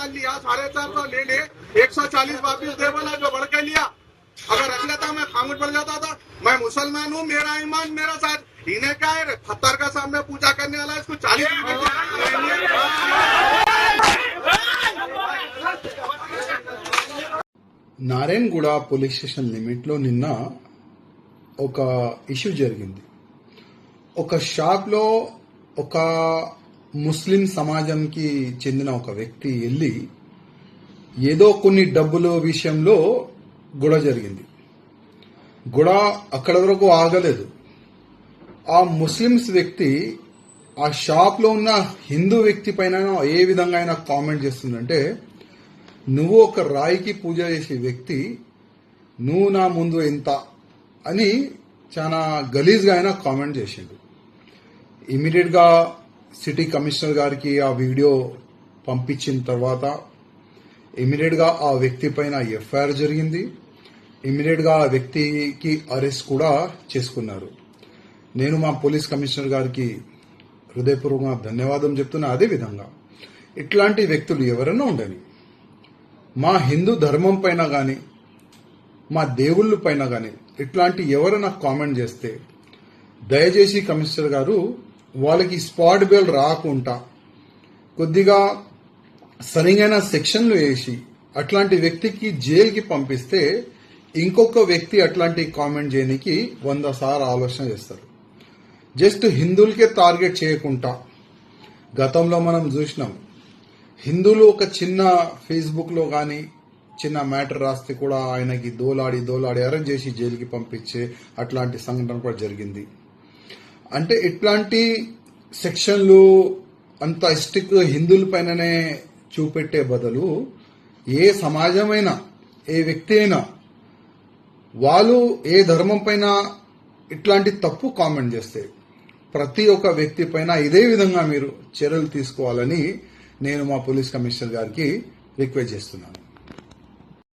साल लिया, 450 ले ले, 140 वापिस दे बोला, जो बढ़ के लिया। अगर रख लेता मैं खामोश पड़ जाता था। मैं मुसलमान हूँ, मेरा ईमान मेरा साथ। इन्हें क्या है, पत्थर का सामने पूजा करने वाला, इसको 40 నారాయణగూడ పోలీస్ స్టేషన్ లిమిట్లో నిన్న ఒక ఇష్యూ జరిగింది. ఒక షాప్లో ఒక ముస్లిం సమాజంకి చెందిన ఒక వ్యక్తి వెళ్ళి ఏదో కొన్ని డబ్బుల విషయంలో గొడవ జరిగింది. గొడవ అక్కడ వరకు ఆగలేదు. ఆ ముస్లిమ్స్ వ్యక్తి ఆ షాప్లో ఉన్న హిందూ వ్యక్తి పైన ఏ విధంగా అయినా కామెంట్ చేస్తుందంటే, నువ్వు ఒక రాయికి పూజ చేసే వ్యక్తి, నువ్వు నా ముందు ఎంత అని చాలా గలీజ్గా ఆయన కామెంట్ చేసిండు. ఇమీడియట్గా సిటీ కమిషనర్ గారికి ఆ వీడియో పంపించిన తర్వాత ఇమీడియట్గా ఆ వ్యక్తి పైన ఎఫ్ఐఆర్ జరిగింది. ఇమీడియట్గా ఆ వ్యక్తికి అరెస్ట్ కూడా చేసుకున్నారు. నేను మా పోలీస్ కమిషనర్ గారికి హృదయపూర్వకంగా ధన్యవాదం చెప్తున్నా. అదేవిధంగా ఇట్లాంటి వ్యక్తులు ఎవరైనా ఉండని, మా హిందూ ధర్మం పైన కానీ మా దేవుళ్ళ పైన కానీ ఇట్లాంటి ఎవరైనా కామెంట్ చేస్తే దయచేసి కమిషనర్ గారు వాళ్ళకి స్పాట్ బెయిల్ రాకుండా కొద్దిగా సరైన సెక్షన్లు వేసి అట్లాంటి వ్యక్తికి జైలుకి పంపిస్తే ఇంకొక వ్యక్తి అట్లాంటి కామెంట్ చేయడానికి 100 సార్లు ఆలోచన చేస్తారు. జస్ట్ హిందువులకే టార్గెట్ చేయకుండా, గతంలో మనం చూసినాం, హిందువులు ఒక చిన్న ఫేస్బుక్లో కానీ చిన్న మ్యాటర్ రాస్తే కూడా ఆయనకి దోలాడి అరెస్ట్ చేసి జైలుకి పంపించే అట్లాంటి సంఘటన కూడా జరిగింది. అంటే ఇట్లాంటి సెక్షన్లు అంత స్ట్రిక్ట్ హిందువుల పైననే చూపెట్టే బదులు ఏ సమాజమైనా ఏ వ్యక్తి అయినా వాళ్ళు ఏ ధర్మం పైన ఇట్లాంటి తప్పు కామెంట్ చేస్తే ప్రతి ఒక్క వ్యక్తి పైన ఇదే విధంగా మీరు చర్యలు తీసుకోవాలని నేను మా పోలీస్ కమిషనర్ గారికి రిక్వెస్ట్ చేస్తున్నాను.